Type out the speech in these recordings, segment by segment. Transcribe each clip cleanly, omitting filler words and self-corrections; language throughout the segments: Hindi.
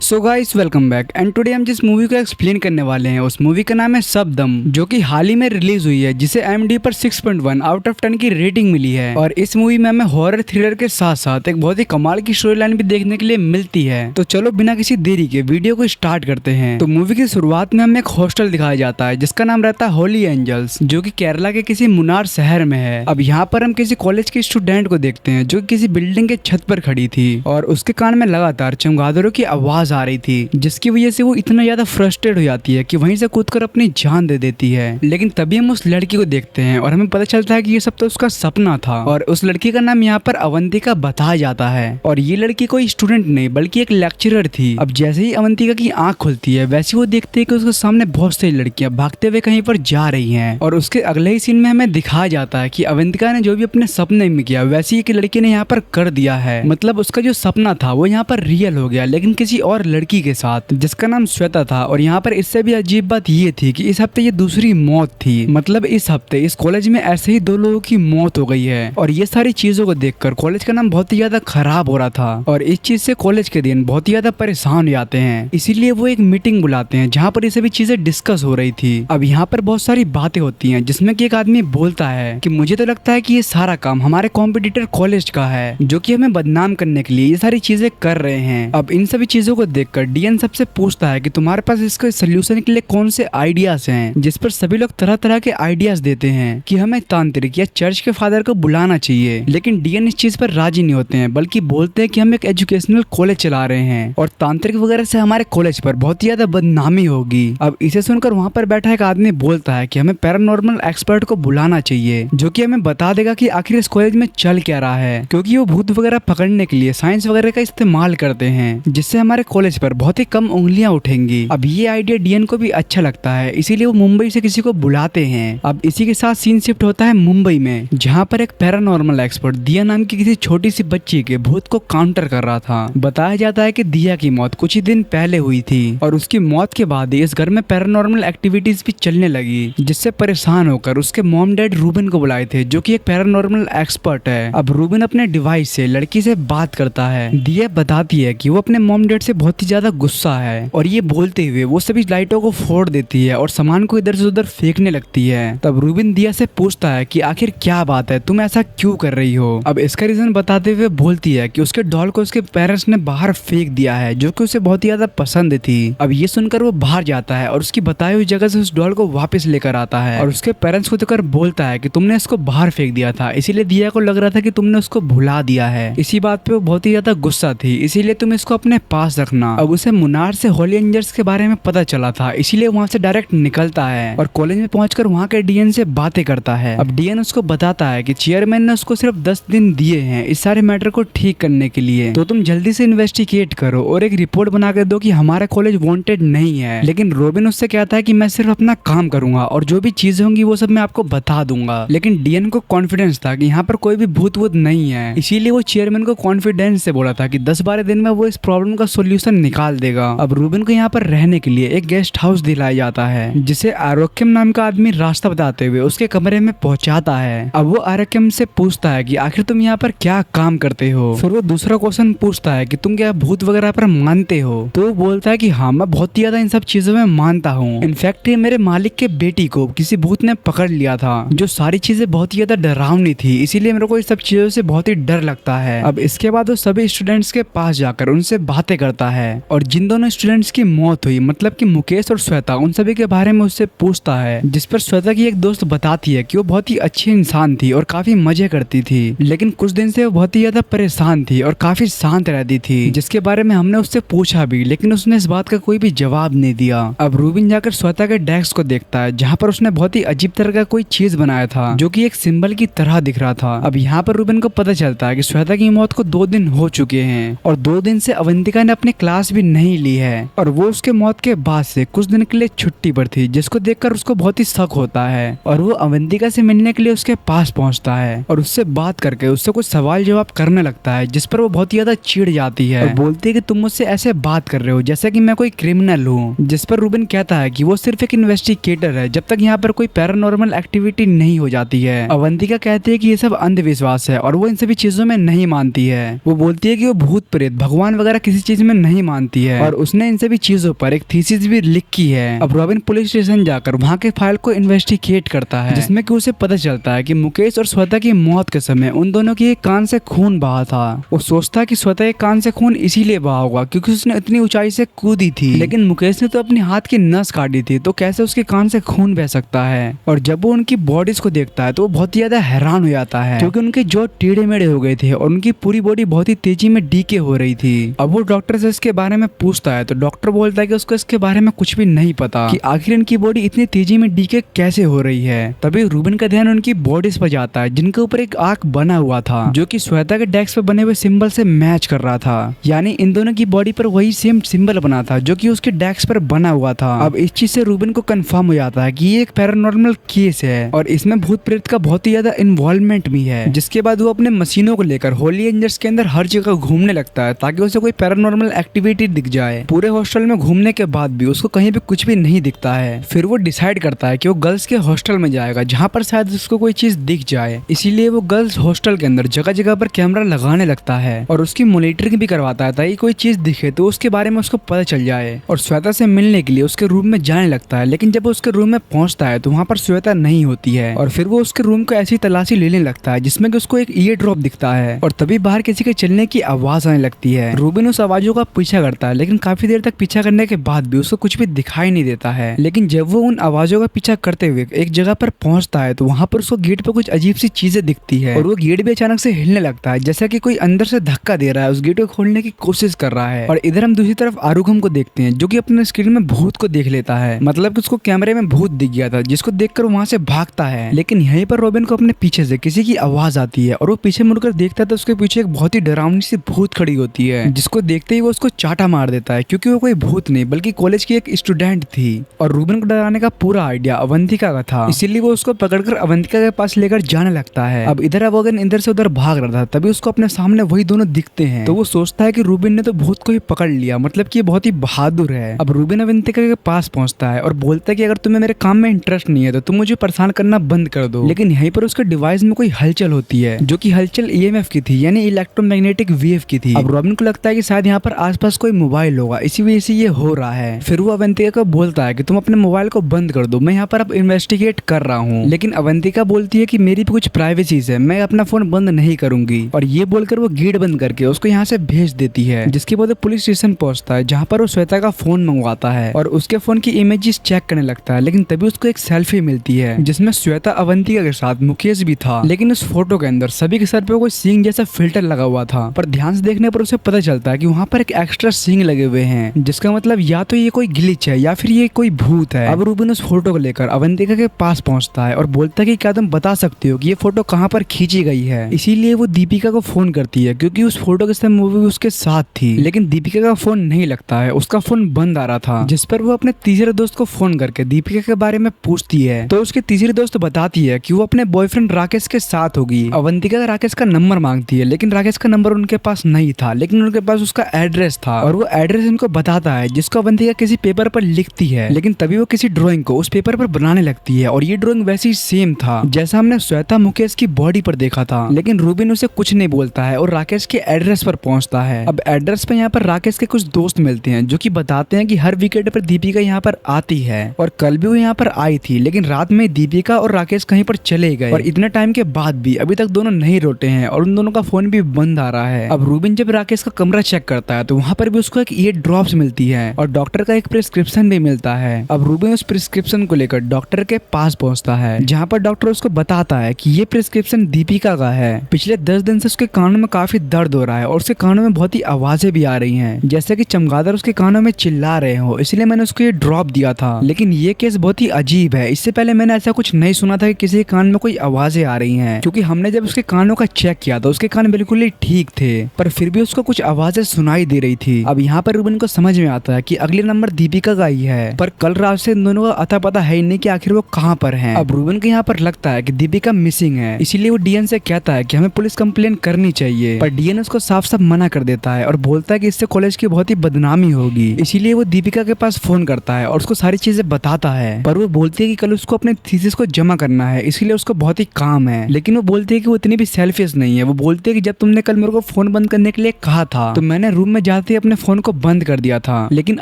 So guys welcome back and today हम जिस मूवी को एक्सप्लेन करने वाले हैं उस मूवी का नाम है शबदम, जो कि हाल ही में रिलीज हुई है, जिसे IMDb पर 6.1 आउट ऑफ 10 की रेटिंग मिली है। और इस मूवी में हमें हॉरर थ्रिलर के साथ साथ एक बहुत ही कमाल की स्टोरी लाइन भी देखने के लिए मिलती है। तो चलो बिना किसी देरी के वीडियो को स्टार्ट करते हैं। तो मूवी की शुरुआत में हमें एक हॉस्टल दिखाया जाता है जिसका नाम रहता है होली एंजल्स, जो कि केरला के किसी मुनार शहर में है। अब यहाँ पर हम किसी कॉलेज के स्टूडेंट को देखते हैं जो किसी बिल्डिंग के छत पर खड़ी थी और उसके कान में लगातार चमगादड़ों की आवाज आ रही थी, जिसकी वजह से वो इतना ज्यादा फ्रस्ट्रेट हो जाती है कि वहीं से कूदकर अपनी जान दे देती है। लेकिन तभी हम उस लड़की को देखते हैं और हमें पता चलता है कि ये सब तो उसका सपना था और उस लड़की का नाम यहाँ पर अवंतिका बताया जाता है। और ये लड़की कोई स्टूडेंट नहीं बल्कि एक लेक्चरर थी। अब जैसे ही अवंतिका की आंख खुलती है वैसे वो देखते है कि उसके सामने बहुत सारी लड़कियां भागते हुए कहीं पर जा रही हैं। और उसके अगले ही सीन में हमें दिखाया जाता है कि अवंतिका ने जो भी अपने सपने में किया वैसे एक लड़की ने यहाँ पर कर दिया है। मतलब उसका जो सपना था वो यहाँ पर रियल हो गया, लेकिन किसी और लड़की के साथ जिसका नाम श्वेता था। और यहाँ पर इससे भी अजीब बात ये थी कि इस हफ्ते ये दूसरी मौत थी। मतलब इस हफ्ते इस कॉलेज में ऐसे ही 2 लोगों की मौत हो गई है। और ये सारी चीजों को देखकर कॉलेज का नाम बहुत ही ज्यादा खराब हो रहा था और इस चीज से कॉलेज के दिन बहुत ही ज्यादा परेशान हो जाते हैं। इसीलिए वो एक मीटिंग बुलाते हैं जहाँ पर ये सभी चीजें डिस्कस हो रही थी। अब यहाँ पर बहुत सारी बातें होती हैं जिसमें कि एक आदमी बोलता है कि मुझे तो लगता है कि ये सारा काम हमारे कॉम्पिटिटर कॉलेज का है, जो कि हमें बदनाम करने के लिए ये सारी चीजें कर रहे हैं। अब इन सभी चीजों को देखकर डीएन सबसे पूछता है कि तुम्हारे पास इसके सोल्यूशन के लिए कौन से आइडियाज हैं, जिस पर सभी लोग तरह तरह के आइडियाज देते हैं कि हमें तांत्रिक या चर्च के फादर को बुलाना चाहिए। लेकिन डीएन इस चीज पर राजी नहीं होते हैं, बल्कि बोलते हैं कि हम एक एजुकेशनल कॉलेज चला रहे हैं और तांत्रिक वगैरह से हमारे कॉलेज पर बहुत ही ज्यादा बदनामी होगी। अब इसे सुनकर वहाँ पर बैठा एक आदमी बोलता है कि हमें पैरानॉर्मल एक्सपर्ट को बुलाना चाहिए, जो कि हमें बता देगा कि आखिर इस कॉलेज में चल क्या रहा है, क्योंकि वो भूत वगैरह पकड़ने के लिए साइंस वगैरह का इस्तेमाल करते हैं, जिससे हमारे कॉलेज पर बहुत ही कम उंगलियां उठेंगी। अब ये आइडिया डीएन को भी अच्छा लगता है, इसीलिए वो मुंबई से किसी को बुलाते हैं। अब इसी के साथ सीन शिफ्ट होता है मुंबई में, जहाँ पर एक पैरानॉर्मल एक्सपर्ट दिया नाम की किसी छोटी सी बच्ची के भूत को काउंटर कर रहा था। बताया जाता है कि दिया की मौत कुछ ही दिन पहले हुई थी और उसकी मौत के बाद इस घर में पैरानॉर्मल एक्टिविटीज भी चलने लगी, जिससे परेशान होकर उसके मॉम डैड रूबिन को बुलाए थे, जो कि एक पैरानॉर्मल एक्सपर्ट है। अब रूबिन अपने डिवाइस से लड़की से बात करता है। दिया बताती है कि वो अपने मॉम डैड से बहुत ही ज्यादा गुस्सा है और ये बोलते हुए वो सभी लाइटों को फोड़ देती है और सामान को इधर से उधर फेंकने लगती है। तब रूबिन दिया से पूछता है कि आखिर क्या बात है, तुम ऐसा क्यों कर रही हो। अब इसका रीजन बताते हुए बोलती है कि उसके डॉल को उसके पेरेंट्स ने बाहर फेंक दिया है, जो कि उसे बहुत ही ज्यादा पसंद थी। अब ये सुनकर वो बाहर जाता है और उसकी बताई हुई जगह से उस डॉल को वापस लेकर आता है और उसके पेरेंट्स को देखकर बोलता है कि तुमने इसको बाहर फेंक दिया था, इसीलिए दिया को लग रहा था कि तुमने उसको भुला दिया है। इसी बात पे वो बहुत ही ज्यादा गुस्सा थी, इसीलिए तुम इसको अपने पास रखना। अब उसे मुनार से होली एंजल्स के बारे में पता चला था, इसीलिए वहाँ से डायरेक्ट निकलता है और कॉलेज में पहुंचकर वहाँ के डीएन से बातें करता है। अब डीएन उसको बताता है कि चेयरमैन ने उसको सिर्फ 10 दिन दिए हैं इस सारे मैटर को ठीक करने के लिए, तो तुम जल्दी से इन्वेस्टिगेट करो और एक रिपोर्ट बना कर दो कि हमारा कॉलेज वांटेड नहीं है। लेकिन रोबिन उससे कहता है कि मैं सिर्फ अपना काम करूंगा और जो भी चीजें होंगी वो सब मैं आपको बता दूंगा। लेकिन डीएन को कॉन्फिडेंस था कि यहाँ पर कोई भी भूत वूत नहीं है, इसीलिए वो चेयरमैन को कॉन्फिडेंस से बोला था कि 10-12 दिन में वो इस प्रॉब्लम का सोल्यूशन निकाल देगा। अब रूबिन को यहाँ पर रहने के लिए एक गेस्ट हाउस दिलाया जाता है, जिसे आरोक्यम नाम का आदमी रास्ता बताते हुए उसके कमरे में पहुंचाता है। अब वो आरोक्यम से पूछता है कि आखिर तुम यहाँ पर क्या काम करते हो। फिर वो दूसरा क्वेश्चन पूछता है कि तुम क्या भूत वगैरह पर मानते हो, तो वो बोलता है कि हाँ मैं बहुत ही ज्यादा इन सब चीजों में मानता हूँ। इनफैक्ट मेरे मालिक के बेटी को किसी भूत ने पकड़ लिया था, जो सारी चीजें बहुत ही ज्यादा डरावनी थी, इसीलिए मेरे को इस सब चीजों से बहुत ही डर लगता है। अब इसके बाद वो सभी स्टूडेंट्स के पास जाकर उनसे बातें करता है और जिन दोनों स्टूडेंट्स की मौत हुई, मतलब कि मुकेश और श्वेता, उन सभी के बारे में उससे पूछता है, जिस पर श्वेता की एक दोस्त बताती है कि वो बहुत ही अच्छी इंसान थी और काफी मजे करती थी, लेकिन कुछ दिन से वो बहुत ही ज्यादा परेशान थी और काफी शांत रहती थी, जिसके बारे में हमने उससे पूछा भी, लेकिन उसने इस बात का कोई भी जवाब नहीं दिया। अब रूबिन जाकर श्वेता के डेस्क को देखता है, जहाँ पर उसने बहुत ही अजीब तरह का कोई चीज बनाया था, जो कि एक सिंबल की तरह दिख रहा था। अब यहाँ पर रूबिन को पता चलता है कि श्वेता की मौत को 2 दिन हो चुके हैं और 2 दिन से अवंतिका ने अपनी क्लास भी नहीं ली है और वो उसके मौत के बाद से कुछ दिन के लिए छुट्टी पर थी, जिसको देखकर उसको बहुत ही शक होता है और वो अवंतिका से मिलने के लिए उसके पास पहुंचता है और उससे बात करके उससे कुछ सवाल जवाब करने लगता है, जिस पर वो बहुत ही ज्यादा चिढ़ जाती है और बोलती है कि तुम मुझसे ऐसे बात कर रहे हो जैसे कि मैं कोई क्रिमिनल हूँ। जिस पर रूबिन कहता है कि वो सिर्फ एक इन्वेस्टिगेटर है जब तक यहाँ पर कोई पैरानॉर्मल एक्टिविटी नहीं हो जाती है। अवंतिका कहती है कि ये सब अंधविश्वास है और वो इन सभी चीजों में नहीं मानती है। वो बोलती है कि वो भूत प्रेत भगवान वगैरह किसी चीज में नहीं नहीं मानती है और उसने इन सभी चीजों पर एक थीसिस भी लिख की है। अब रॉबिन पुलिस स्टेशन जाकर वहाँ के फाइल को इन्वेस्टिगेट करता है, जिसमें कि उसे पता चलता है कि मुकेश और श्वेता की मौत के समय उन दोनों की एक कान से खून बहा था। वो सोचता है कि श्वेता एक कान से खून इसीलिए बहा होगा क्योंकि उसने इतनी ऊंचाई से कूदी थी, लेकिन मुकेश ने तो अपने हाथ की नस काटी थी, तो कैसे उसके कान से खून बह सकता है। और जब वो उनकी बॉडीज को देखता है तो वो बहुत ही ज्यादा हैरान हो जाता है क्योंकि उनके जो टेढ़े मेढ़े हो गए थे और उनकी पूरी बॉडी बहुत ही तेजी में डीके हो रही थी। अब वो डॉक्टर से इसके बारे में पूछता है तो डॉक्टर बोलता है कि उसको इसके बारे में कुछ भी नहीं पता कि आखिर इनकी बॉडी इतनी तेजी में डीके कैसे हो रही है। तभी रूबेन का ध्यान उनकी बॉडीज पर जाता है जिनके ऊपर एक आंख बना हुआ था जो कि श्वेता के डेस्क पे बने हुए सिंबल से मैच कर रहा था, यानी इन दोनों की बॉडी पर वही सेम सिंबल बना था जो कि उसके डेस्क पर बना हुआ था। अब इस चीज से रूबेन को कंफर्म हो जाता है कि ये एक पैरानॉर्मल केस है और इसमें भूत प्रेत का बहुत ही ज्यादा इन्वॉल्वमेंट भी है। जिसके बाद वो अपने मशीनों को लेकर होली एंजल्स के अंदर हर जगह घूमने लगता है ताकि उसे कोई पैरानॉर्मल एक्टिविटी दिख जाए। पूरे हॉस्टल में घूमने के बाद भी उसको कहीं भी कुछ भी नहीं दिखता है। फिर वो डिसाइड करता है कि वो गर्ल्स के हॉस्टल में जाएगा जहाँ पर शायद उसको कोई चीज दिख जाए। इसीलिए वो गर्ल्स हॉस्टल के अंदर जगह जगह पर कैमरा लगाने लगता है और उसकी मॉनिटरिंग भी करवाता है ताकि कोई चीज दिखे तो उसके बारे में उसको पता चल जाए। और श्वेता से मिलने के लिए उसके रूम में जाने लगता है, लेकिन जब वो उसके रूम में पहुंचता है तो वहाँ पर श्वेता नहीं होती है और फिर वो उसके रूम को ऐसी तलाशी लेने लगता है जिसमें कि उसको एक ईयर ड्रॉप दिखता है और तभी बाहर किसी के चलने की आवाज आने लगती है। रूबिन उस आवाजों का पीछा करता है, लेकिन काफी देर तक पीछा करने के बाद भी उसको कुछ भी दिखाई नहीं देता है। लेकिन जब वो उन आवाजों का पीछा करते हुए एक जगह पर पहुंचता है तो वहाँ पर उसको गेट पर कुछ अजीब सी चीजें दिखती है और वो गेट भी अचानक से हिलने लगता है जैसा कि कोई अंदर से धक्का दे रहा है, उस गेट को खोलने की कोशिश कर रहा है। और इधर हम दूसरी तरफ आरुघम को देखते हैं जो कि अपने स्क्रीन में भूत को देख लेता है, मतलब कि उसको कैमरे में भूत दिख गया था जिसको देखकर वहाँ से भागता है। लेकिन यहीं पर रॉबिन को अपने पीछे से किसी की आवाज आती है और वो पीछे मुड़कर देखता है तो उसके पीछे एक बहुत ही डरावनी सी भूत खड़ी होती है जिसको देखते ही वो उसको चाटा मार देता है क्योंकि वो कोई भूत नहीं बल्कि कॉलेज की एक स्टूडेंट थी। और रूबिन को डराने का पूरा आइडिया अवंतिका का था, इसीलिए वो उसको पकड़कर अवंतिका के पास लेकर जाने लगता है। अब इधर अवगन इधर से उधर भाग रहा था, तभी उसको अपने सामने वही दोनों दिखते हैं तो वो सोचता है कि रूबिन ने तो भूत को ही पकड़ लिया, मतलब कि ये बहुत ही बहादुर है। अब रूबिन अवंतिका के पास पहुंचता है और बोलता है कि अगर तुम्हें मेरे काम में इंटरेस्ट नहीं है तो तुम मुझे परेशान करना बंद कर दो। लेकिन यहीं पर उसके डिवाइस में कोई हलचल होती है जो कि हलचल ईएमएफ की थी, यानी इलेक्ट्रोमैग्नेटिक वेव की थी। अब रॉबिन को लगता है कि शायद यहाँ पर आसपास कोई मोबाइल होगा, इसी वजह से ये हो रहा है। फिर वो अवंतिका को बोलता है कि तुम अपने मोबाइल को बंद कर दो, मैं यहाँ पर अब इन्वेस्टिगेट कर रहा हूँ। लेकिन अवंतिका बोलती है कि मेरी भी कुछ प्राइवेसीज है, मैं अपना फोन बंद नहीं करूंगी। और ये बोलकर वो गेट बंद करके उसको यहाँ से भेज देती है। जिसके बाद पुलिस स्टेशन पहुंचता है जहाँ पर वो श्वेता का फोन मंगवाता है और उसके फोन की इमेजेस चेक करने लगता है। लेकिन तभी उसको एक सेल्फी मिलती है जिसमें श्वेता अवंतिका के साथ मुकेश भी था, लेकिन उस फोटो के अंदर सभी के सर पे कोई सींग जैसा फिल्टर लगा हुआ था। पर ध्यान से देखने पर उसे पता चलता है कि वहाँ पर एक एक्स्ट्रा सींग लगे हुए हैं, जिसका मतलब या तो ये कोई ग्लिच है या फिर ये कोई भूत है। अब रूबिन उस फोटो को लेकर अवंतिका के पास पहुंचता है और बोलता है कि क्या तुम बता सकते हो कि ये फोटो कहाँ पर खींची गई है। इसीलिए वो दीपिका को फोन करती है क्योंकि उस फोटो के समय मूवी उसके साथ थी, लेकिन दीपिका का फोन नहीं लगता है, उसका फोन बंद आ रहा था। जिस पर वो अपने तीसरे दोस्त को फोन करके दीपिका के बारे में पूछती है तो उसके तीसरी दोस्त बताती है कि वो अपने बॉयफ्रेंड राकेश के साथ होगी। अवंतिका राकेश का नंबर मांगती है, लेकिन राकेश का नंबर उनके पास नहीं था, लेकिन उनके पास उसका एड्रेस था और वो एड्रेस उनको बताता है जिसको अवंतिका किसी पेपर पर लिखती है। लेकिन तभी वो किसी ड्राइंग को उस पेपर पर बनाने लगती है और ये ड्राइंग वैसे ही सेम था जैसा हमने श्वेता मुकेश की बॉडी पर देखा था। लेकिन रूबिन उसे कुछ नहीं बोलता है और राकेश के एड्रेस पर पहुंचता है। अब एड्रेस पे यहाँ पर राकेश के कुछ दोस्त मिलते हैं जो कि बताते हैं कि हर वीकेंड पर दीपिका यहाँ पर आती है और कल भी वो यहाँ पर आई थी, लेकिन रात में दीपिका और राकेश कहीं पर चले गए और इतने टाइम के बाद भी अभी तक दोनों नहीं लौटे हैं और उन दोनों का फोन भी बंद आ रहा है। अब रूबिन जब राकेश का कमरा चेक करता है तो वहाँ पर भी उसको एक ईयर ड्रॉप्स मिलती है और डॉक्टर का एक प्रिस्क्रिप्शन भी मिलता है। अब रूबिन उस प्रिस्क्रिप्शन को लेकर डॉक्टर के पास पहुंचता है जहाँ पर डॉक्टर उसको बताता है कि ये प्रिस्क्रिप्शन दीपिका का है। पिछले 10 दिन से उसके कानों में काफी दर्द हो रहा है और उसके कानों में बहुत ही आवाजें भी आ रही हैं, जैसे कि चमगादड़ उसके कानों में चिल्ला रहे हो, इसलिए मैंने उसको ये ड्रॉप दिया था। लेकिन ये केस बहुत ही अजीब है, इससे पहले मैंने ऐसा कुछ नहीं सुना था कि किसी के कान में कोई आवाजें आ रही हैं, क्योंकि हमने जब उसके कानों का चेक किया तो उसके कान बिल्कुल ही ठीक थे, पर फिर भी उसको कुछ आवाजें सुनाई दे रही थी। अब यहाँ पर रूबिन को समझ में आता है कि अगले नंबर दीपिका का ही है, पर कल रात से इन दोनों का अता पता है ही नहीं कि आखिर वो कहाँ पर हैं। अब रूबिन को यहाँ पर लगता है कि दीपिका मिसिंग है, इसीलिए वो डीएन से कहता है कि हमें पुलिस कंप्लेन करनी चाहिए, पर डीएन उसको साफ साफ मना कर देता है और बोलता है कि इससे कॉलेज की बहुत ही बदनामी होगी। इसीलिए वो दीपिका के पास फोन करता है और उसको सारी चीजें बताता है, पर वो बोलती है कि कल उसको अपने थीसिस को जमा करना है, इसीलिए उसको बहुत ही काम है। लेकिन वो बोलती है कि वो इतनी भी सेल्फिश नहीं है। वो बोलती है कि जब तुमने कल मेरे को फोन बंद करने के लिए कहा था तो मैंने रूम में जाकर आते ही अपने फोन को बंद कर दिया था, लेकिन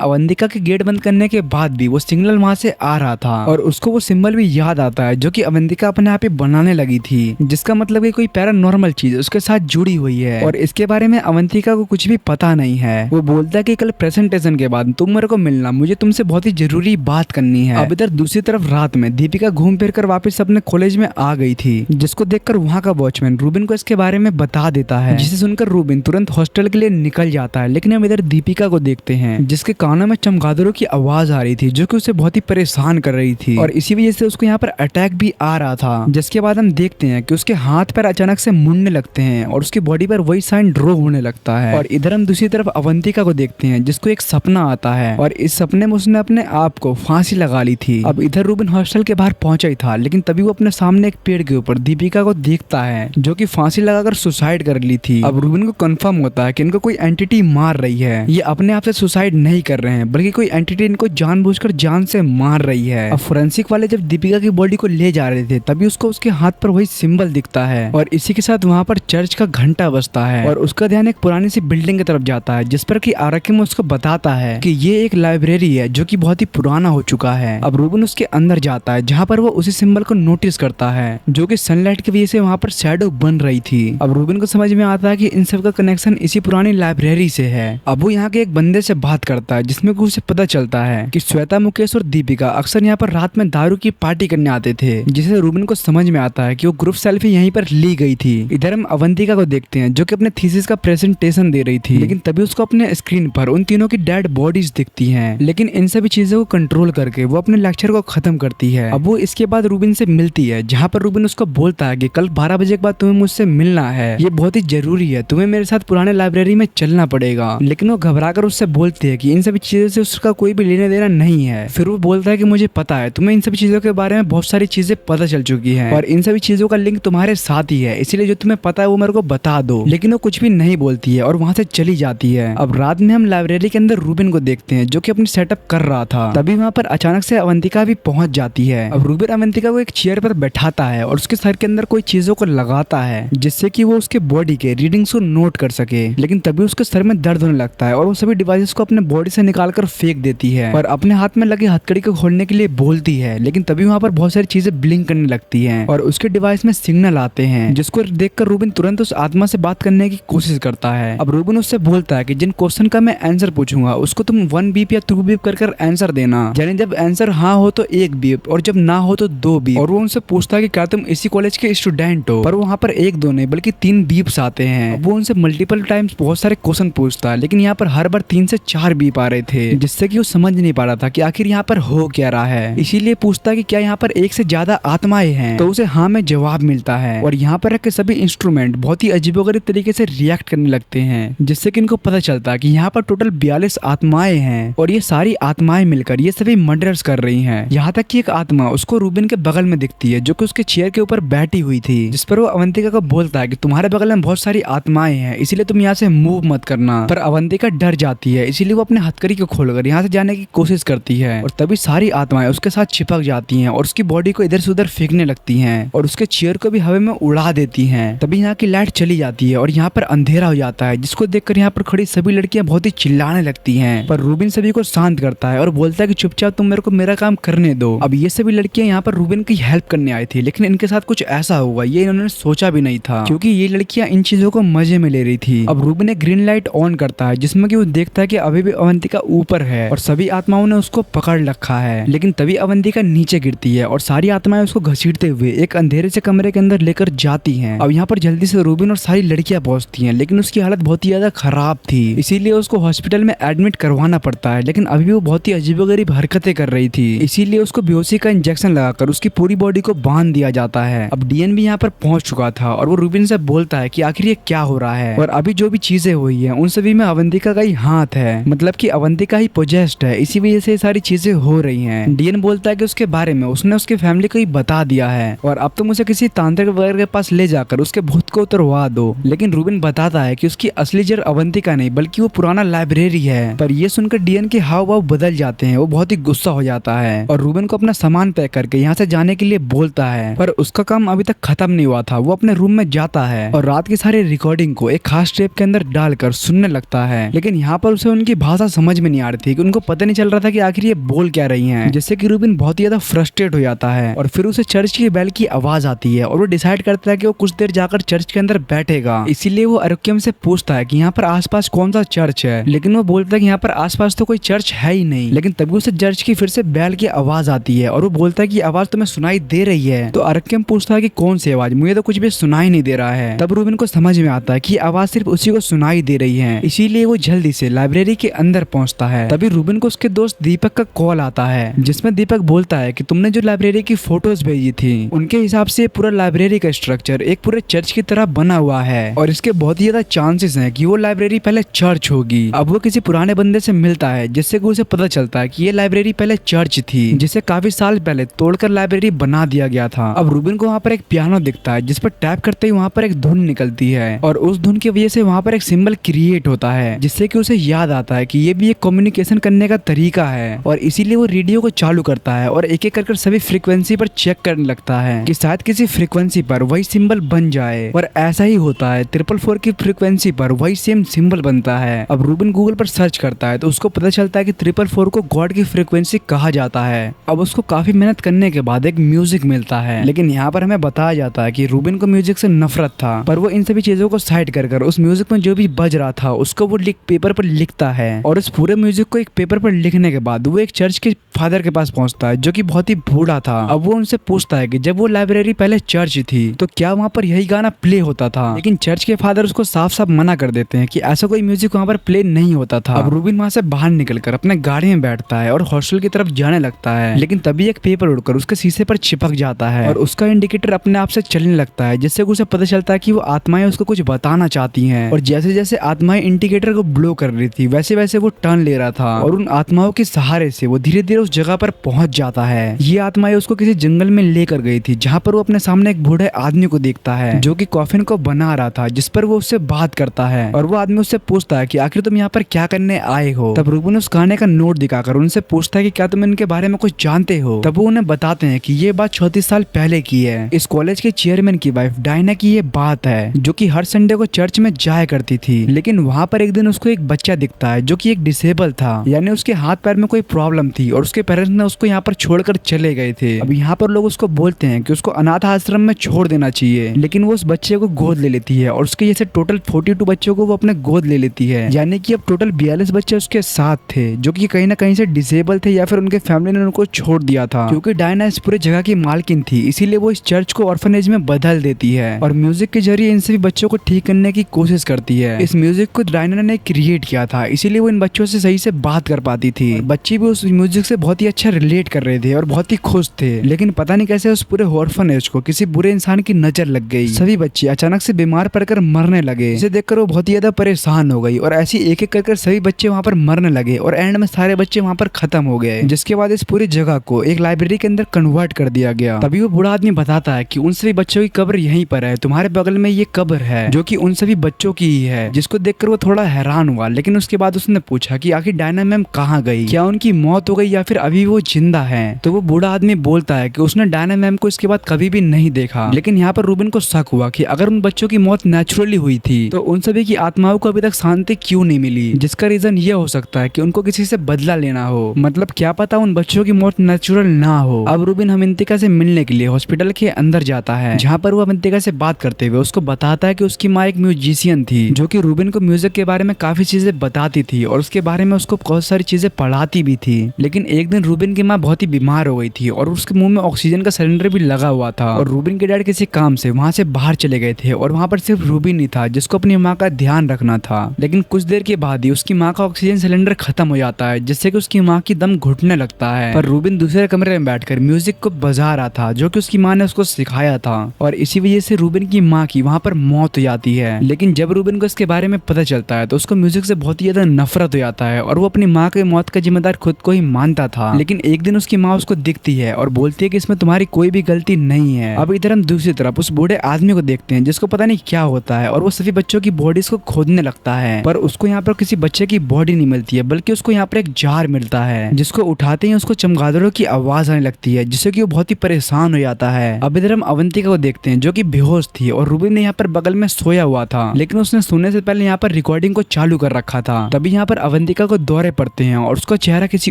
अवंतिका के गेट बंद करने के बाद भी वो सिग्नल वहाँ से आ रहा था और उसको वो सिंबल भी याद आता है जो कि अवंतिका अपने आप ही बनाने लगी थी, जिसका मतलब है कोई पैरानॉर्मल चीज उसके साथ जुड़ी हुई है और इसके बारे में अवंतिका को कुछ भी पता नहीं है। वो बोलता है कि कल प्रेजेंटेशन के बाद तुम मेरे को मिलना, मुझे तुमसे बहुत ही जरूरी बात करनी है। अब इधर दूसरी तरफ रात में दीपिका घूम फिर कर वापस अपने कॉलेज में आ गई थी, जिसको देखकर वहाँ का वॉचमैन रूबिन को इसके बारे में बता देता है, जिसे सुनकर रूबिन तुरंत हॉस्टल के लिए निकल जाता है। लेकिन हम इधर दीपिका को देखते हैं जिसके कानों में चमगादड़ों की आवाज आ रही थी जो कि उसे बहुत ही परेशान कर रही थी और इसी वजह से उसको यहाँ पर अटैक भी आ रहा था। जिसके बाद हम देखते हैं कि उसके हाथ पैर अचानक से मुड़ने लगते हैं और उसकी बॉडी पर वही साइन ड्रॉ होने लगता है। और इधर हम दूसरी तरफ अवंतिका को देखते हैं जिसको एक सपना आता है और इस सपने में उसने अपने आप को फांसी लगा ली थी। अब इधर रूबिन हॉस्टल के बाहर पहुंचा ही था, लेकिन तभी वो अपने सामने एक पेड़ के ऊपर दीपिका को देखता है जो कि फांसी लगाकर सुसाइड कर ली थी। अब रूबिन को कंफर्म होता है कि इनको कोई एंटिटी मार रही है, ये अपने आप से सुसाइड नहीं कर रहे हैं बल्कि कोई एंटिटी इनको जानबूझकर जान से मार रही है। अब फोरेंसिक वाले जब दीपिका की बॉडी को ले जा रहे थे तभी उसको उसके हाथ पर वही सिंबल दिखता है और इसी के साथ वहाँ पर चर्च का घंटा बजता है और उसका ध्यान एक पुरानी सी बिल्डिंग की तरफ जाता है जिस पर कि आरकिम उसको बताता है कि ये एक लाइब्रेरी है जो कि बहुत ही पुराना हो चुका है। अब रूबिन उसके अंदर जाता है जहाँ पर वो उसी सिंबल को नोटिस करता है जो कि सनलाइट की वजह से वहाँ पर शैडो बन रही थी। अब रूबिन को समझ में आता है कि इन सब का कनेक्शन इसी पुरानी लाइब्रेरी से है। अब वो यहाँ के एक बंदे से बात करता है जिसमें उसे पता चलता है कि श्वेता, मुकेश और दीपिका अक्सर यहाँ पर रात में दारू की पार्टी करने आते थे, जिसे रूबिन को समझ में आता है कि वो ग्रुप सेल्फी यहीं पर ली गई थी। इधर हम अवंतिका को देखते हैं जो कि अपने थीसिस का प्रेजेंटेशन दे रही थी, लेकिन तभी उसको अपने स्क्रीन पर उन तीनों की डेड बॉडीज दिखती हैं। लेकिन इन सभी चीजों को कंट्रोल करके वो अपने लेक्चर को खत्म करती है। अब वो इसके बाद रूबिन से मिलती है जहाँ पर रूबिन उसको बोलता है कि कल 12 बजे के बाद तुम्हें मुझसे मिलना है, ये बहुत ही जरूरी है, तुम्हें मेरे साथ पुराने लाइब्रेरी में चलना पड़ेगा। लेकिन वो घबराकर उससे बोलती है कि इन सभी चीजों से उसका कोई भी लेना देना नहीं है। फिर वो बोलता है कि मुझे पता है तुम्हें इन सभी चीजों के बारे में बहुत सारी चीजें पता चल चुकी है और इन सभी चीजों का लिंक तुम्हारे साथ ही है, इसीलिए जो तुम्हें पता है वो मेरे को बता दो। लेकिन वो कुछ भी नहीं बोलती है और वहाँ से चली जाती है। अब रात में हम लाइब्रेरी के अंदर रूबिन को देखते हैं जो कि अपनी सेटअप कर रहा था, तभी वहाँ पर अचानक से अवंतिका भी पहुंच जाती है। अब रूबिन अवंतिका को एक चेयर पर बैठाता है और उसके सर के अंदर कोई चीजों को लगाता है जिससे कि वो उसके बॉडी के रीडिंग्स को नोट कर सके। लेकिन तभी उसके सर में दर्द होने लगता है और वो सभी डिवाइसेस को अपने बॉडी से निकालकर फेंक देती है और अपने हाथ में लगी हथकड़ी को खोलने के लिए बोलती है। लेकिन तभी वहाँ पर बहुत सारी चीजें ब्लिंक करने लगती हैं और उसके डिवाइस में सिग्नल आते हैं जिसको देखकर रूबिन तुरंत उस आत्मा से बात करने की कोशिश करता है। अब रूबिन उससे बोलता है कि जिन क्वेश्चन का मैं आंसर पूछूंगा उसको तुम 1 बीप या 2 बीप कर आंसर देना, यानी जब आंसर हाँ हो तो 1 बीप और जब ना हो तो 2 बीप। और वो उनसे पूछता है कि क्या तुम इसी कॉलेज के स्टूडेंट हो, पर वहाँ पर 1-2 नहीं बल्कि 3 बीप्स आते हैं। वो उनसे मल्टीपल टाइम्स बहुत सारे क्वेश्चन पूछता है, लेकिन यहाँ पर हर बार 3 से 4 बीप आ रहे थे जिससे कि वो समझ नहीं पा रहा था कि आखिर यहाँ पर हो क्या रहा है। इसीलिए पूछता है कि क्या यहाँ पर 1 से ज्यादा आत्माएं हैं, तो उसे हाँ में जवाब मिलता है और यहाँ पर रखे सभी इंस्ट्रूमेंट बहुत ही अजीबोगरीब तरीके से रिएक्ट करने लगते हैं जिससे कि इनको पता चलता है कि यहाँ पर टोटल 42 आत्माएं हैं और ये सारी आत्माएं मिलकर ये सभी मर्डर्स कर रही हैं। यहाँ तक कि एक आत्मा उसको रूबिन के बगल में दिखती है जो कि उसके चेयर के ऊपर बैठी हुई थी, जिस पर वो अवंतिका को बोलता है कि तुम्हारे बगल में बहुत सारी आत्माएं हैं इसीलिए तुम यहाँ से मूव मत करना। पर अवंतिका डर जाती है, इसीलिए वो अपने हथकड़ी को खोलकर यहाँ से जाने की कोशिश करती है और तभी सारी आत्माएं उसके साथ चिपक जाती हैं और उसकी बॉडी को इधर से उधर फेंकने लगती हैं और उसके चेयर को भी हवा में उड़ा देती हैं। तभी यहाँ की लाइट चली जाती है और यहाँ पर अंधेरा हो जाता है, जिसको देखकर यहाँ पर खड़ी सभी लड़कियां बहुत ही चिल्लाने लगती हैं। पर रूबिन सभी को शांत करता है और बोलता है कि चुपचाप तुम मेरे को मेरा काम करने दो। अब ये सभी लड़कियां यहाँ पर रूबिन की हेल्प करने आई थी, लेकिन इनके साथ कुछ ऐसा होगा ये इन्होंने सोचा भी नहीं था, क्योंकि ये लड़कियां इन चीजों को मजे में ले रही थी। अब रूबिन एक ग्रीन लाइट ऑन करता है जिसमें कि वो देखता है कि अभी भी अवंतिका ऊपर है और सभी आत्माओं ने उसको पकड़ रखा है। लेकिन तभी अवंतिका नीचे गिरती है और सारी आत्माएं उसको घसीटते हुए एक अंधेरे से कमरे के अंदर लेकर जाती हैं। अब यहाँ पर जल्दी से रूबिन और सारी लड़कियां पहुंचती हैं, लेकिन उसकी हालत बहुत ही ज्यादा खराब थी, इसीलिए उसको हॉस्पिटल में एडमिट करवाना पड़ता है। लेकिन अभी वो बहुत ही अजीबोगरीब हरकतें कर रही थी, इसीलिए उसको बेहोशी का इंजेक्शन लगाकर उसकी पूरी बॉडी को बांध दिया जाता है। अब डीएन भी यहाँ पर पहुंच चुका था और वो रूबिन से बोलता है कि आखिर ये क्या हो रहा है और अभी जो भी चीजें हुई है उन सभी में अवंतिका का ही हाथ है, मतलब कि अवंतिका ही पोजेस्ड है, इसी वजह से सारी चीजें हो रही हैं। डीएन बोलता है कि उसके बारे में उसने उसकी फैमिली को ही बता दिया है और अब तुम उसे किसी तांत्रिक वगैरह के पास ले जाकर उसके भूत को उतरवा दो। लेकिन रूबिन बताता है कि उसकी असली जड़ अवंतिका नहीं बल्कि वो पुराना लाइब्रेरी है। पर ये सुनकर डीएन के हाव भाव बदल जाते हैं, वो बहुत ही गुस्सा हो जाता है और रूबिन को अपना सामान पैक करके यहाँ से जाने के लिए बोलता है। पर उसका काम अभी तक खत्म नहीं हुआ था, वो अपने रूम में जाता है और रात की सारी रिकॉर्डिंग को एक खास टेप के अंदर डालकर सुनने लगता पूछता है, लेकिन यहाँ पर उसे उनकी भाषा समझ में नहीं आ रही थी कि उनको पता नहीं चल रहा था कि आखिर ये बोल क्या रही हैं, जिससे कि रूबिन बहुत ही ज्यादा फ्रस्ट्रेट हो जाता है। और फिर उसे चर्च की बेल की आवाज आती है और वो डिसाइड करता है कि वो कुछ देर जाकर चर्च के अंदर बैठेगा। इसीलिए वो अरुक्यम से पूछता है कि यहाँ पर आसपास कौन सा चर्च है, लेकिन वो बोलता है कि यहाँ पर आसपास तो कोई चर्च है ही नहीं। लेकिन तभी उसे चर्च की फिर से बेल की आवाज आती है और वो बोलता है कि आवाज तुम्हें सुनाई दे रही है। तो अरुक्यम पूछता है कि कौन सी आवाज, मुझे तो कुछ भी सुनाई नहीं दे रहा है। तब रूबिन को समझ में आता है कि आवाज सिर्फ उसी को सुनाई दे रही है, इसीलिए वो जल्दी से लाइब्रेरी के अंदर पहुंचता है। तभी रूबिन को उसके दोस्त दीपक का कॉल आता है, जिसमें दीपक बोलता है कि तुमने जो लाइब्रेरी की फोटोज भेजी थी उनके हिसाब से पूरा लाइब्रेरी का स्ट्रक्चर एक पूरे चर्च की तरह बना हुआ है और इसके बहुत ही ज्यादा चांसेस हैं कि वो लाइब्रेरी पहले चर्च होगी। अब वो किसी पुराने बंदे से मिलता है जिससे कि उसे पता चलता है कि ये लाइब्रेरी पहले चर्च थी, जिसे काफी साल पहले तोड़कर लाइब्रेरी बना दिया गया था। अब रूबिन को वहाँ पर एक पियानो दिखता है जिस पर टैप करते ही वहाँ पर एक धुन निकलती है और उस धुन की वजह से वहाँ पर एक सिंबल क्रिएट होता है, जिससे कि उसे याद आता है कि ये भी एक कम्युनिकेशन करने का तरीका है। और इसीलिए वो रेडियो को चालू करता है और एक एक कर सभी फ्रीक्वेंसी पर चेक करने लगता है कि शायद किसी फ्रीक्वेंसी पर वही सिंबल बन जाए। और ऐसा ही होता है, 444 की फ्रीक्वेंसी पर वही सेम सिंबल बनता है। अब रूबिन गूगल पर सर्च करता है तो उसको पता चलता है कि 444 को गॉड की फ्रीक्वेंसी कहा जाता है। अब उसको काफी मेहनत करने के बाद एक म्यूजिक मिलता है, लेकिन यहाँ पर हमें बताया जाता है कि रूबिन को म्यूजिक से नफरत था, पर वो इन सभी चीजों को साइड कर उस म्यूजिक में जो भी बज रहा था उसको वो पेपर पर लिखता है। और उस पूरे म्यूजिक को एक पेपर पर लिखने के बाद वो एक चर्च के फादर के पास पहुंचता है जो कि बहुत ही बूढ़ा था। अब वो उनसे पूछता है कि जब वो लाइब्रेरी पहले चर्च थी तो क्या वहाँ पर यही गाना प्ले होता था, लेकिन चर्च के फादर उसको साफ साफ मना कर देते हैं कि ऐसा कोई म्यूजिक वहाँ पर प्ले नहीं होता था। अब रूबिन वहाँ से बाहर निकलकर अपने गाड़ी में बैठता है और हॉस्टल की तरफ जाने लगता है, लेकिन तभी एक पेपर उड़कर उसके शीशे पर चिपक जाता है और उसका इंडिकेटर अपने आप से चलने लगता है, जिससे उसे पता चलता है कि वो आत्माएं उसको कुछ बताना चाहती हैं। और जैसे जैसे आत्माएं इंडिकेटर को ब्लो कर रही थी वैसे वैसे वो टर्न ले रहा था और उन आत्माओं के सहारे से वो धीरे धीरे उस जगह पर पहुंच जाता है। ये आत्माएं उसको किसी जंगल में लेकर गई थी जहाँ पर वो अपने सामने एक बूढ़े आदमी को देखता है जो कि कॉफिन को बना रहा था, जिस पर वो उससे बात करता है और वो आदमी उससे पूछता है कि आखिर तुम यहाँ पर क्या करने आए हो। तब रूबिन उस गाने का नोट दिखाकर उनसे पूछता है कि क्या तुम इनके बारे में कुछ जानते हो। तब वो उन्हें बताते हैं कि ये बात 34 साल पहले की है। इस कॉलेज के चेयरमैन की वाइफ डायना की ये बात है, जो कि हर संडे को चर्च में जाया करती थी, लेकिन वहाँ पर एक दिन उसको एक बच्चा दिखता है जो कि एक डिसेबल था, यानी उसके हाथ पैर में कोई प्रॉब्लम थी और उसके पेरेंट्स ने उसको यहाँ पर छोड़कर चले गए थे। अब यहाँ पर लोग उसको बोलते हैं कि उसको अनाथ आश्रम में छोड़ देना चाहिए, लेकिन वो उस बच्चे को गोद ले लेती है और उसके जैसे टोटल 42 बच्चों को वो अपने गोद ले लेती है, यानी कि अब टोटल 42 बच्चे उसके साथ थे जो कि कहीं ना कहीं से डिसेबल थे या फिर उनके फैमिली ने उनको छोड़ दिया था। क्योंकि डायना इस पूरे जगह की मालकिन थी, इसीलिए वो इस चर्च को ऑर्फनेज में बदल देती है और म्यूजिक के जरिए इन सभी बच्चों को ठीक करने की कोशिश करती है। इस म्यूजिक को डायना ने क्रिएट किया था, इसीलिए वो इन बच्चों से सही से बात कर पाती थी। बच्चे भी उस म्यूजिक से बहुत ही अच्छा रिलेट कर रहे थे और बहुत ही खुश थे, लेकिन पता नहीं कैसे उस पूरे ऑर्फनेज को किसी बुरे इंसान की नजर लग गई। सभी बच्चे अचानक से बीमार पड़कर मरने लगे, जिसे देखकर वो बहुत ही ज्यादा परेशान हो गई और ऐसी एक एक कर सभी बच्चे वहाँ पर मरने लगे और एंड में सारे बच्चे वहाँ पर खत्म हो गए, जिसके बाद इस पूरी जगह को एक लाइब्रेरी के अंदर कन्वर्ट कर दिया गया। तभी वो बूढ़ा आदमी बताता है कि उन सभी बच्चों की कब्र यहीं पर है, तुम्हारे बगल में ये कब्र है जो कि उन सभी बच्चों की ही है। जिसको देखकर वो थोड़ा हैरान हुआ, लेकिन उसके बाद उसने पूछा कि आखिर डायना मैम कहाँ गई, क्या उनकी मौत हो गई या फिर अभी वो जिंदा है। तो वो बूढ़ा आदमी बोलता है कि उसने डायना मैम को इसके बाद कभी भी नहीं देखा, लेकिन यहाँ पर रूबिन को शक हुआ कि अगर उन बच्चों की मौत नेचुरली हुई थी तो उन सभी की आत्माओं को अभी तक शांति क्यों नहीं मिली, जिसका रीजन ये हो सकता है कि उनको किसी से बदला लेना हो, मतलब क्या पता उन बच्चों की मौत नेचुरल ना हो। अब रूबिन हमंतिका से मिलने के लिए हॉस्पिटल के अंदर जाता है, जहाँ पर वो हमंतिका से बात करते हुए उसको बताता है कि उसकी माँ एक म्यूजिशियन थी जो कि रूबिन को म्यूजिक के बारे में काफी चीजें बताती थी और उसके बारे में उसको बहुत सारी चीजें पढ़ाती भी थी। लेकिन एक दिन रूबिन की माँ बहुत ही बीमार हो गई थी और उसके मुंह में ऑक्सीजन का सिलेंडर भी लगा हुआ था और रूबिन के डैड किसी काम से वहाँ से बाहर चले गए थे और वहाँ पर सिर्फ रूबिन ही था जिसको अपनी माँ का ध्यान रखना था। लेकिन कुछ देर के बाद ही उसकी माँ का ऑक्सीजन सिलेंडर खत्म हो जाता है, जिससे कि उसकी माँ की दम घुटने लगता है। पर रूबिन दूसरे कमरे में बैठकर म्यूजिक को बजा रहा था जो कि उसकी माँ ने उसको सिखाया था और इसी वजह से रूबिन की माँ की वहाँ पर मौत हो जाती है। लेकिन जब रूबिन को इसके बारे में पता चलता है तो उसको म्यूजिक से बहुत ही ज्यादा नफरत हो जाता है और वो अपनी माँ की मौत का जिम्मेदार खुद को ही मानता था। लेकिन एक दिन उसकी माँ उसको दिखती है और बोलती है कि इसमें तुम्हारी कोई भी गलती नहीं है। अब इधर हम दूसरी तरफ उस बूढ़े आदमी को देखते हैं जिसको पता नहीं क्या होता है और वो सभी बच्चों की बॉडीज को खोदने लगता है, पर उसको यहाँ पर किसी बच्चे की बॉडी नहीं मिलती है, बल्कि उसको यहाँ पर एक जार मिलता है जिसको उठाते ही उसको चमगादड़ों की आवाज आने लगती है, जिससे कि वो बहुत ही परेशान हो जाता है। अब इधर हम अवंतिका को देखते हैं जो कि बेहोश थी और रूबिन ने यहाँ पर बगल में सोया हुआ था, लेकिन उसने सोने से पहले यहाँ पर रिकॉर्डिंग को चालू कर रखा था। तभी यहाँ पर अवंतिका को दौरे पड़ते हैं और उसका चेहरा किसी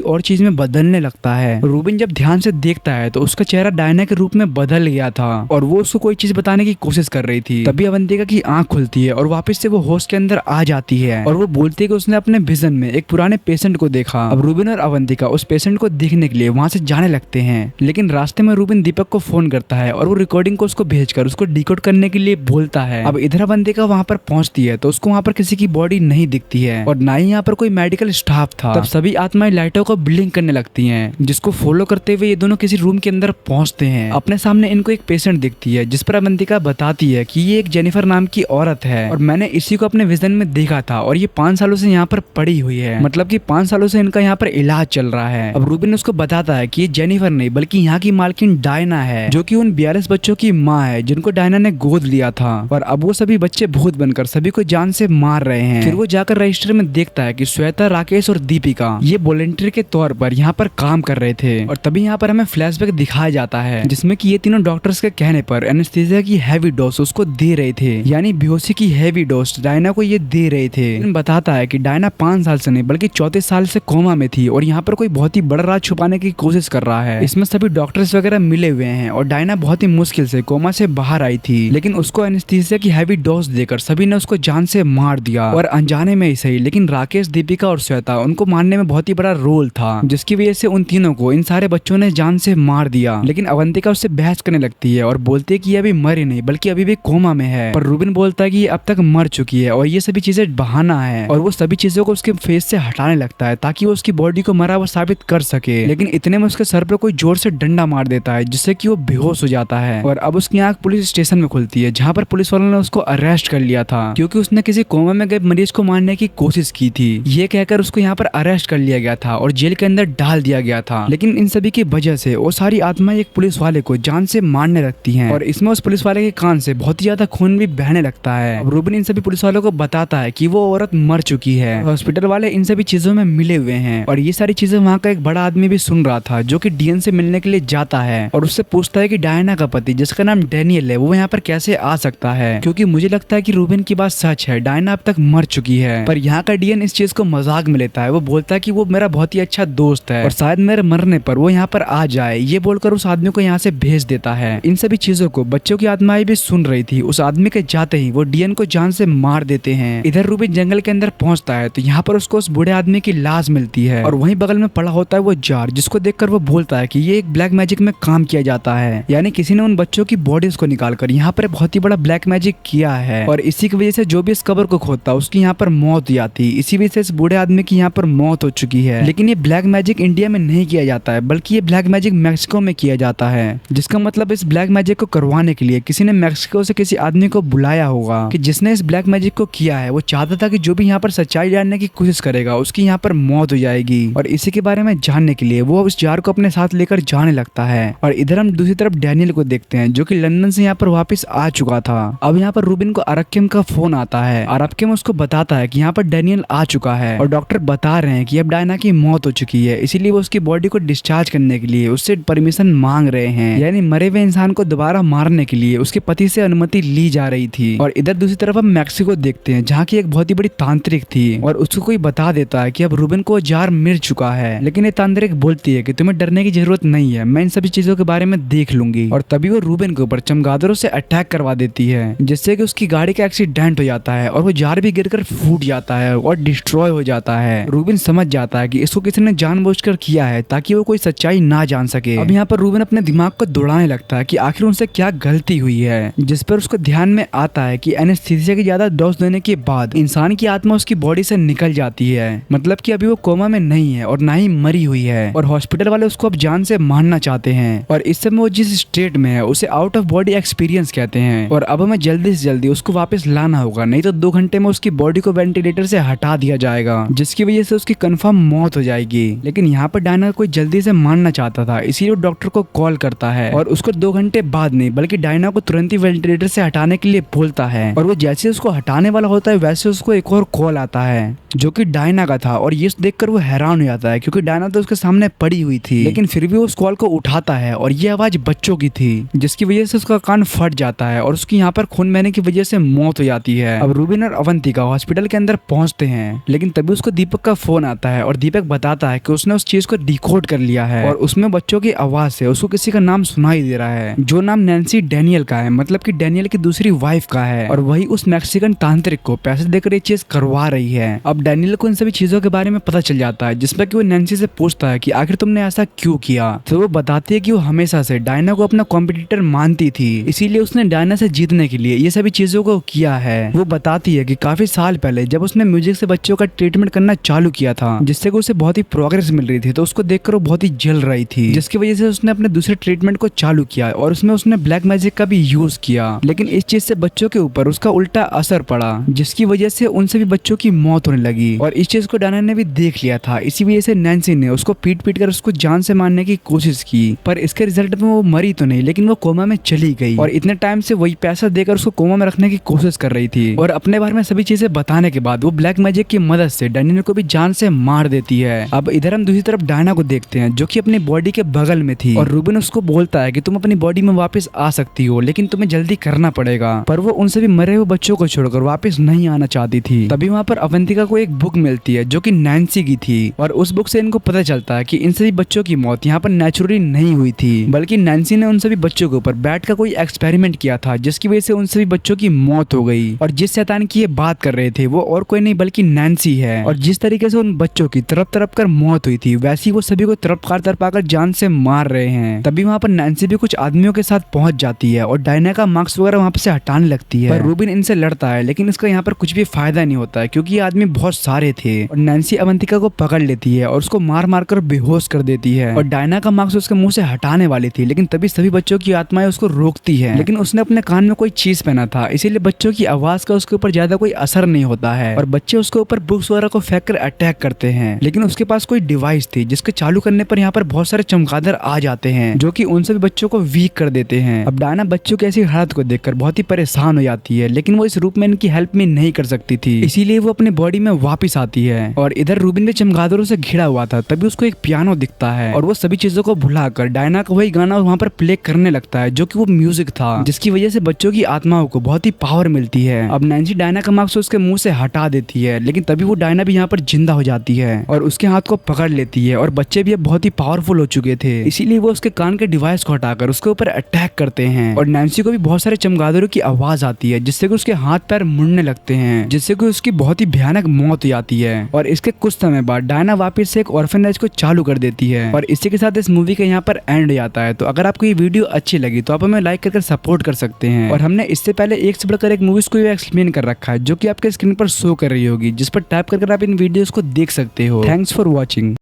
और चीज में बदलने लगता है। रूबिन जब ध्यान से देखता है तो उसका चेहरा डायना के रूप में बदल गया था और वो उसको कोई चीज बताने की कोशिश कर रही थी। तभी अवंतिका की आंख खुलती है और वापस से वो होश के अंदर आ जाती है और वो बोलती है कि उसने अपने विजन में एक पुराने पेशेंट को देखा। अब रूबिन और अवंतिका उस पेशेंट को देखने के लिए वहाँ से जाने लगते हैं, लेकिन रास्ते में रूबिन दीपक को फोन करता है और वो रिकॉर्डिंग को उसको भेजकर उसको डिकोड करने के लिए बोलता है। अब इधर अवंतिका वहाँ पर पहुंचती है तो उसको वहाँ पर किसी की बॉडी नहीं दिखती है और ना ही यहाँ पर कोई मेडिकल स्टाफ था। तब सभी आत्माएं लाइटों को ब्लिंक करने लगती हैं, जिसको फॉलो करते हुए ये दोनों किसी रूम के अंदर पहुंचते हैं। अपने सामने इनको एक पेशेंट दिखती है जिस पर अवंतिका बताती है कि ये एक जेनिफर नाम की औरत है और मैंने इसी को अपने विजन में देखा था और ये 5 सालों से यहाँ पर पड़ी हुई है, मतलब कि 5 सालों से इनका यहाँ पर इलाज चल रहा है। अब रूबिन उसको बताता है कि ये जेनिफर नहीं बल्कि यहाँ की मालकिन डायना है, जो कि उन 42 बच्चों की माँ है जिनको डायना ने गोद लिया था और अब वो सभी बच्चे भूत बनकर सभी को जान से मार रहे हैं। फिर वो जाकर रजिस्टर में देखता है कि श्वेता, राकेश और दीपिका ये वॉलंटियर के तौर पर यहाँ पर काम कर रहे थे और तभी यहाँ पर हमें फ्लैशबैक दिखाया जाता है जिसमें कि ये तीनों डॉक्टर्स के कहने पर एनेस्थीसिया की हैवी डोज उसको दे रहे थे, यानी बेहोशी की हैवी डोज डायना को ये दे रहे थे। बताता है कि डायना 5 साल से नहीं बल्कि 34 साल से कोमा में थी और यहाँ पर कोई बहुत ही बड़ा राज छुपाने की कोशिश कर रहा है। इसमें सभी डॉक्टर्स वगैरह मिले हुए हैं और डायना बहुत ही मुश्किल से कोमा से बाहर आई थी, लेकिन उसको एनेस्थीसिया की हैवी डोज देकर सभी ने उसको जान से मार दिया और अनजाने में ही सही, लेकिन राकेश, दीपिका और श्वेता उनको मारने में बहुत ही बड़ा रोल था, जिसकी वजह से उन तीनों को इन सारे बच्चों ने जान से मार दिया। लेकिन अवंतिका उससे बहस करने लगती है और बोलती है कि ये अभी मरी नहीं बल्कि अभी भी कोमा में है, पर रूबिन बोलता है कि ये अब तक मर चुकी है और ये सभी चीजें बहाना है और वो सभी चीजों को उसके फेस से हटाने लगता है ताकि वो उसकी बॉडी को मरा हुआ साबित कर सके। लेकिन इतने में उसके सर पे कोई जोर से डंडा मार देता है जिससे कि वो बेहोश हो जाता है और अब उसकी आंख पुलिस स्टेशन में खुलती है जहाँ पर पुलिस वालों ने उसको अरेस्ट कर लिया था क्योंकि उसने किसी कोमा में गए मरीज को मारने की कोशिश की थी। ये कहकर उसको यहाँ पर अरेस्ट कर लिया गया था और जेल के अंदर डाल दिया गया था। लेकिन इन सभी की वजह से वो सारी आत्माएं एक पुलिस वाले को जान से मारने लगती हैं और इसमें उस पुलिस वाले के कान से बहुत ही ज्यादा खून भी बहने लगता है। अब रूबिन इन सभी पुलिस वालों को बताता है कि वो औरत मर चुकी है। हॉस्पिटल वाले इन सभी चीजों में मिले हुए हैं और ये सारी चीजें वहाँ का एक बड़ा आदमी भी सुन रहा था जो कि डीएन से मिलने के लिए जाता है और उससे पूछता है कि डायना का पति जिसका नाम डैनियल है वो यहाँ पर कैसे आ सकता है, क्योंकि मुझे लगता है कि रूबिन की बात सच है, डायना अब तक मर चुकी है। पर यहाँ का डीएन इस चीज को मजाक में लेता है। वो बोलता है कि वो मेरा बहुत ही अच्छा दोस्त है और शायद मेरे मरने पर वो यहाँ पर आ जाए, ये बोलकर उस आदमी को यहाँ से भेज देता है। इन सभी चीजों को बच्चों की आत्माएं भी सुन रही थी। उस आदमी के जाते ही वो डीएन को जान से मार देते हैं। इधर रूबिन जंगल के अंदर पहुंचता है तो यहाँ पर उसको उस बूढ़े आदमी की लाश मिलती है और वहीं बगल में पड़ा होता है वो जार, जिसको देखकर वो बोलता है कि ये एक ब्लैक मैजिक में काम किया जाता है, यानी किसी ने उन बच्चों की बॉडीज को निकालकर यहाँ पर बहुत ही बड़ा ब्लैक मैजिक किया है और इसी की वजह से जो भी इस कब्र को खोदता उसकी यहाँ पर मौत जाती। इसी वजह से इस बूढ़े आदमी की यहाँ पर मौत हो चुकी है। लेकिन ये ब्लैक मैजिक इंडिया में नहीं किया जाता है बल्कि ये ब्लैक मैजिक मैक्सिको में किया जाता है, जिसका मतलब इस ब्लैक मैजिक को करवाने के लिए किसी ने मैक्सिको से किसी आदमी को बुलाया होगा कि जिसने इस ब्लैक मैजिक को किया है वो चाहता था कि जो भी यहाँ पर सच्चाई जानने की कोशिश करेगा उसकी यहाँ पर मौत हो जाएगी और इसी के बारे में जानने के लिए वो उस जार को अपने साथ लेकर जाने लगता है। और इधर हम दूसरी तरफ डैनियल को देखते हैं जो कि लंदन से यहाँ पर वापस आ चुका था। अब यहाँ पर रूबिन को अरक्केम का फोन आता है और अरक्केम उसको बताता है कि यहाँ पर डैनियल आ चुका है और डॉक्टर बता रहे हैं कि अब डायना की मौत हो चुकी है, इसीलिए वो उसकी बॉडी को डिस्चार्ज करने के लिए उससे परमिशन मांग रहे हैं, यानी मरे हुए इंसान को दोबारा मारने के लिए उसके पति से अनुमति ली जा रही थी। और इधर दूसरी तरफ हम मैक्सिको देखते हैं जहाँ की एक बहुत ही बड़ी तांत्रिक थी और उसको कोई बता देता है कि अब रूबिन को जार मिल चुका है, लेकिन ये तांत्रिक बोलती है कि तुम्हें डरने की जरूरत नहीं है, मैं इन सभी चीजों के बारे में देख लूंगी। और तभी वो रूबिन के ऊपर चमगादड़ों से अटैक करवा देती है जिससे कि उसकी गाड़ी का एक्सीडेंट हो जाता है और वो जार भी गिरकर फूट जाता है और डिस्ट्रॉय हो जाता है। रूबिन समझ जाता है कि इसको किसी ने जानबूझकर किया है ताकि वो कोई सच्चाई ना जान सके। अब यहाँ पर रूबिन अपने दिमाग को दौड़ाने लगता है कि आखिर उनसे क्या गलती हुई है, जिस पर उसको ध्यान में आता है कि एनेस्थीसिया की ज्यादा डोज देने के बाद इंसान की आत्मा उसकी बॉडी से निकल जाती है, मतलब कि अभी वो कोमा में नहीं है और ना ही मरी हुई है और हॉस्पिटल वाले उसको अब जान से मारना चाहते हैं और इस समय वो जिस स्टेट में है उसे आउट ऑफ बॉडी एक्सपीरियंस कहते हैं और अब हमें जल्दी से जल्दी उसको वापस लाना होगा, नहीं तो 2 घंटे में उसकी बॉडी को वेंटिलेटर से हटा दिया जाएगा जिसकी वजह से उसकी कंफर्म मौत हो जाएगी। लेकिन यहाँ पर डायना कोई जल्दी से मारना चाहता था, इसीलिए वो डॉक्टर को कॉल करता है और उसको 2 घंटे बाद नहीं बल्कि डायना को तुरंत ही वेंटिलेटर से हटाने के लिए बोलता है और वो जैसे उसको हटाने वाला होता है वैसे उसको एक और कॉल आता है जो कि डायना का था और ये देखकर वो हैरान हो जाता है क्योंकि डायना तो उसके सामने पड़ी हुई थी, लेकिन फिर भी वो उस कॉल को उठाता है और ये आवाज बच्चों की थी जिसकी वजह से उसका कान फट जाता है और उसकी यहाँ पर खून बहने की वजह से मौत हो जाती है। अब रूबिन और अवंतिका अवंतिका हॉस्पिटल के अंदर पहुंचते हैं, लेकिन तभी उसको दीपक का फोन आता है और दीपक बताता है कि उसने उस चीज को डिकोड कर लिया है और उसमें बच्चों की आवाज से उसको किसी का नाम सुनाई दे रहा है, जो नाम नैन्सी डैनियल का है, मतलब कि डैनियल की दूसरी वाइफ का है, और वही उस मैक्सिकन तांत्रिक को पैसे देकर ये चीज करवा रही है। अब डैनियल को इन सभी चीजों के बारे में पता चल जाता है, जिसमें कि वो नैन्सी से पूछता है कि आखिर तुमने ऐसा क्यों किया। तो वो बताती है कि वो हमेशा से डायना को अपना कॉम्पिटिटर मानती थी, इसीलिए उसने डायना से जीतने के लिए ये सभी चीजों को किया है। वो बताती है कि काफी साल पहले जब उसने म्यूजिक से बच्चों का ट्रीटमेंट करना चालू किया था, जिससे उसे बहुत ही प्रोग्रेस मिल रही थी, तो उसको देखकर वो बहुत ही जल रही थी, जिसकी वजह से उसने अपने दूसरे ट्रीटमेंट को चालू किया और उसमें उसने ब्लैक मैजिक का भी यूज किया। लेकिन इस चीज से बच्चों के ऊपर उसका उल्टा असर पड़ा, जिसकी वजह से उन सभी बच्चों की मौत होने लगी और इस चीज को डायना ने भी देख लिया था। इसी वजह से नैन्सी ने उसको पीट पीट कर उसको जान से मारने की कोशिश की, पर इसके रिजल्ट में वो मरी तो नहीं, लेकिन वो कोमा में चली गई और इतने टाइम से वही पैसा देकर उसको कोमा में रखने की कोशिश कर रही थी। और अपने बारे में सभी चीजें बताने के बाद वो ब्लैक मैजिक की मदद से डैनियल को भी जान से मार देती है। अब इधर हम दूसरी तरफ डायना को देखते हैं, जो कि अपनी बॉडी के बगल में थी, और रूबिन उसको बोलता है कि तुम अपनी बॉडी में वापस आ सकती हो, लेकिन तुम्हें जल्दी करना पड़ेगा। पर वो उन सभी मरे हुए बच्चों को छोड़कर वापस नहीं आना चाहती थी। तभी वहाँ पर अवंतिका को एक बुक मिलती है, जो कि नैन्सी की थी, और उस बुक से इनको पता चलता है कि इन सभी बच्चों की मौत यहाँ पर नेचुरली नहीं हुई थी, बल्कि नैन्सी ने उन सभी बच्चों के ऊपर बैट का कोई एक्सपेरिमेंट किया था, जिसकी वजह से उन सभी बच्चों की मौत हो गई। और जिस शैतान की ये बात कर रहे थे वो और कोई नहीं बल्कि नैन्सी है। और जिस तरीके से उन बच्चों की तरफ तरफ कर मौत हुई थी, वैसी वो सभी को तरफ कर जान से मार रहे हैं। तभी वहाँ पर नैन्सी भी कुछ आदमियों के साथ पहुंच जाती है और डायना का मास्क वगैरह वहाँ से हटाने लगती है, पर रूबिन इनसे लड़ता है, लेकिन इसका यहाँ पर कुछ भी फायदा नहीं होता है, क्योंकि ये आदमी बहुत सारे थे। और नैन्सी अवंतिका को पकड़ लेती है और उसको मार मार कर बेहोश कर देती है, और डायना का मास्क उसके मुंह से हटाने वाली थी, लेकिन तभी सभी बच्चों की आत्माएं उसको रोकती है। लेकिन उसने अपने कान में कोई चीज पहना था, इसीलिए बच्चों की आवाज का उसके ऊपर ज्यादा कोई असर नहीं होता है, और बच्चे उसके ऊपर बुक्स वगैरह को फेंक कर अटैक करते हैं। लेकिन उसके पास कोई डिवाइस थी, जिसके चालू करने पर यहाँ पर बहुत सारे चमगादड़ आ जाते हैं, जो कि उन सभी बच्चों को वीक कर देते हैं। अब डायना बच्चों की ऐसी हालत को देखकर बहुत ही परेशान हो जाती है, लेकिन वो इस रूप में इनकी हेल्प में नहीं कर सकती थी, इसीलिए वो अपनी बॉडी में वापस आती है। और इधर रूबिन भी चमगादड़ों से घिरा हुआ था, तभी उसको एक पियानो दिखता है, और वो सभी चीजों को भुलाकर डायना का वही गाना वहाँ पर प्ले करने लगता है, जो कि वो म्यूजिक था, जिसकी वजह से बच्चों की आत्माओं को बहुत ही पावर मिलती है। अब नैन्सी डायना का मास्क उसके मुंह से हटा देती है, लेकिन तभी वो डायना भी यहाँ पर जिंदा हो जाती है और उसके हाथ को पकड़ लेती है, और बच्चे भी अब बहुत ही पावरफुल हो चुके थे, इसीलिए वो उसके कान के डिवाइस को हटाकर उसके ऊपर अटैक करते हैं। और नैन्सी को भी बहुत सारे चमगादड़ों की आवाज आती है, जिससे कि उसके हाथ पैर मुड़ने लगते हैं, जिससे कि उसकी बहुत ही भयानक मौत हो जाती है। और इसके कुछ समय बाद डायना वापस से एक ऑर्फनेज को चालू कर देती है, और इसी के साथ इस मूवी का यहाँ पर एंड हो जाता है। तो अगर आपको ये वीडियो अच्छी लगी तो आप हमें लाइक करके सपोर्ट कर सकते हैं, और हमने इससे पहले एक से बढ़कर एक मूवीज को एक्सप्लेन कर रखा है, जो कि आपके स्क्रीन पर शो कर रही होगी, जिस पर टैप करके आप इन वीडियोस को देख सकते हो। Thanks for watching.